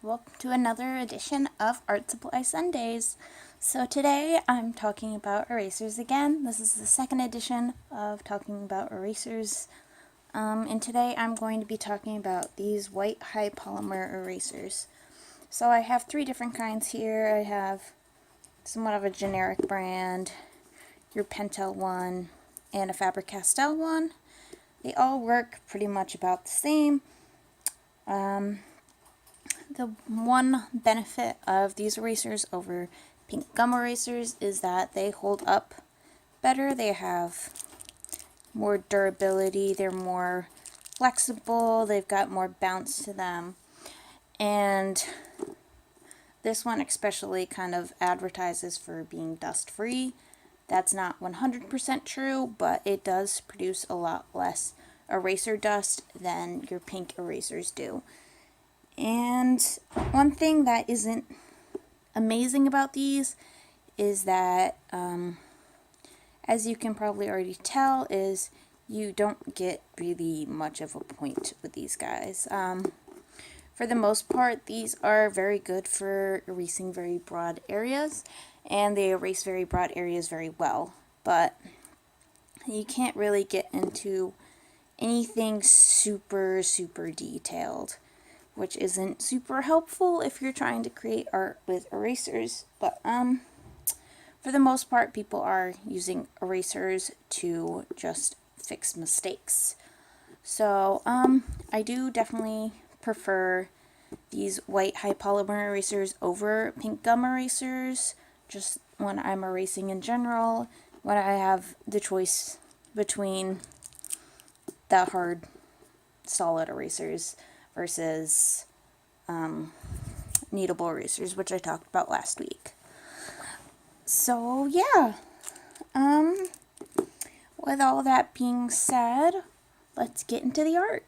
Welcome to another edition of Art Supply Sundays. So today I'm talking about erasers again. This is the second edition of talking about erasers. And today I'm going to be talking about these white high polymer erasers. So I have three different kinds here. I have somewhat of a generic brand, your Pentel one, and a Faber-Castell one. They all work pretty much about the same. The one benefit of these erasers over pink gum erasers is that they hold up better. They have more durability, they're more flexible, they've got more bounce to them. And this one especially kind of advertises for being dust free. That's not 100% true, but it does produce a lot less eraser dust than your pink erasers do. And one thing that isn't amazing about these is that, as you can probably already tell, is you don't get really much of a point with these guys. For the most part, these are very good for erasing very broad areas, and they erase very broad areas very well, but you can't really get into anything super detailed, which isn't super helpful if you're trying to create art with erasers. But for the most part, people are using erasers to just fix mistakes. So I do definitely prefer these white high polymer erasers over pink gum erasers, just when I'm erasing in general, when I have the choice between the hard solid erasers versus kneadable erasers, which I talked about last week. So yeah, with all that being said, let's get into the art.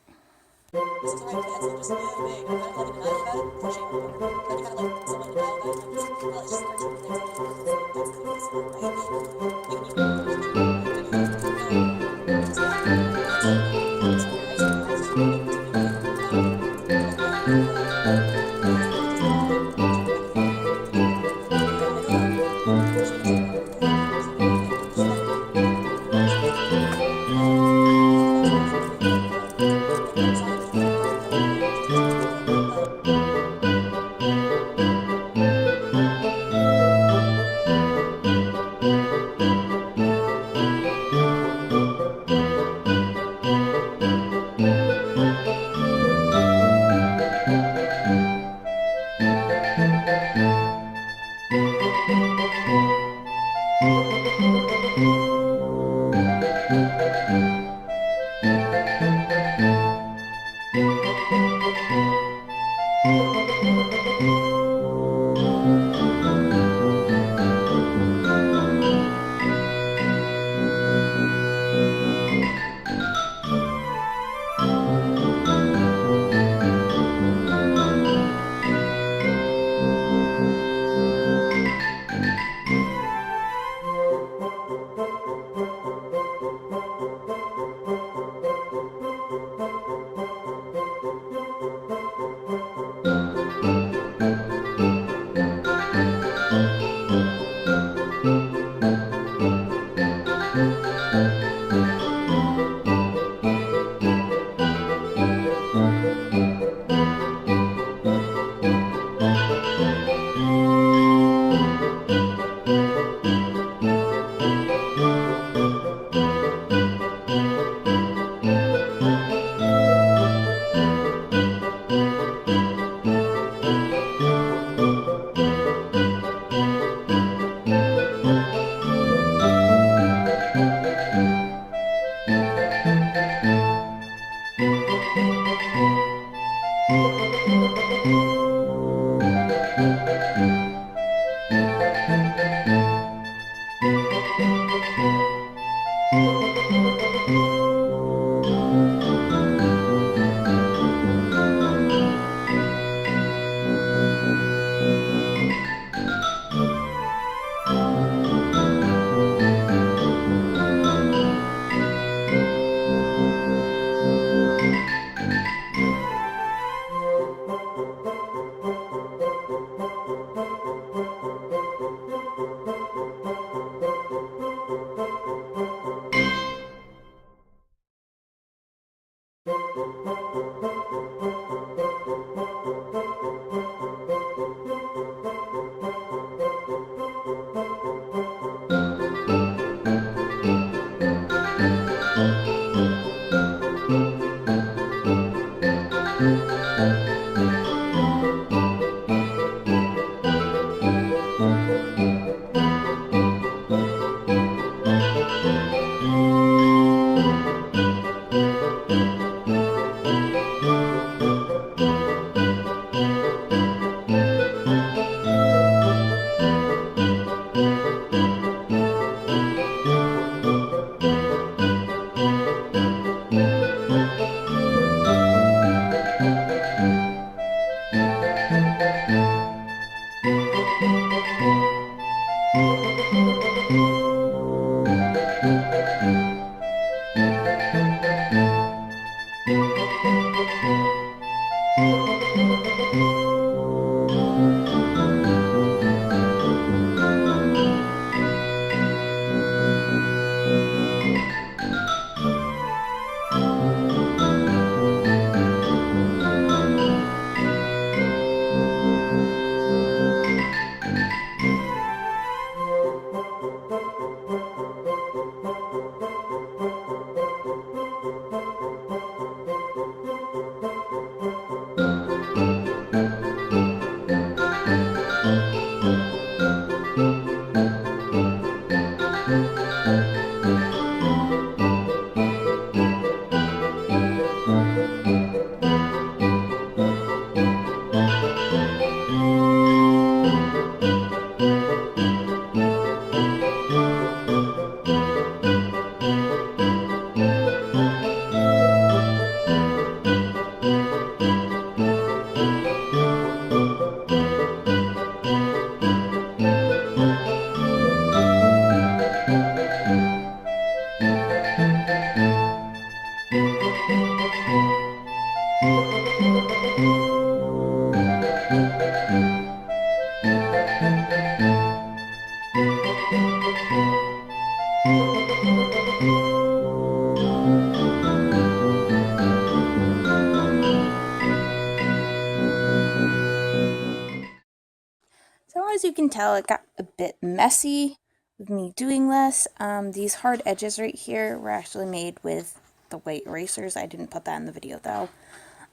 So as you can tell, it got a bit messy with me doing this. These hard edges right here were actually made with the white erasers. I didn't put that in the video though.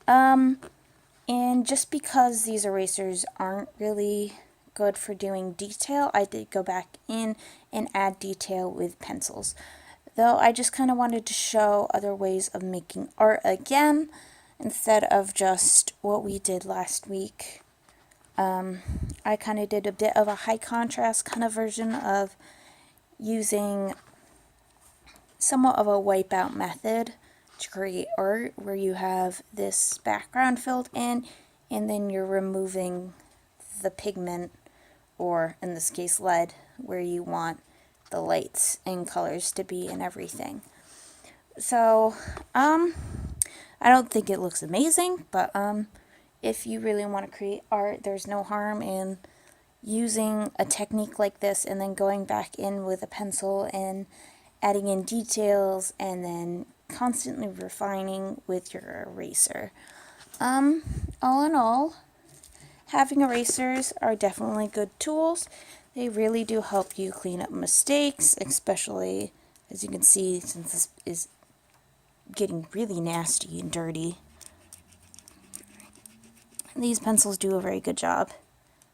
And just because these erasers aren't really good for doing detail, I did go back in and add detail with pencils. Though I just kind of wanted to show other ways of making art again, instead of just what we did last week. I kind of did a bit of a high contrast kind of version of using somewhat of a wipeout method to create art, where you have this background filled in and then you're removing the pigment, or in this case lead, where you want the lights and colors to be and everything. So I don't think it looks amazing, but if you really want to create art, there's no harm in using a technique like this and then going back in with a pencil and adding in details and then constantly refining with your eraser. All in all, having erasers are definitely good tools. They really do help you clean up mistakes, especially as you can see, since this is getting really nasty and dirty. These pencils do a very good job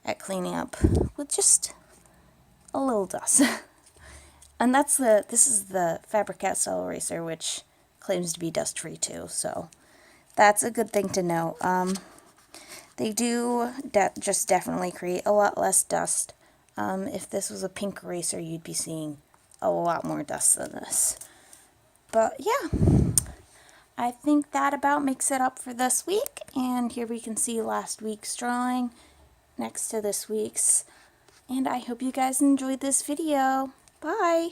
at cleaning up with just a little dust. And this is the Faber-Castell eraser, which claims to be dust-free too, so that's a good thing to know. They do just definitely create a lot less dust. If this was a pink eraser, you'd be seeing a lot more dust than this. But yeah, I think that about makes it up for this week. And here we can see last week's drawing next to this week's. And I hope you guys enjoyed this video. Bye!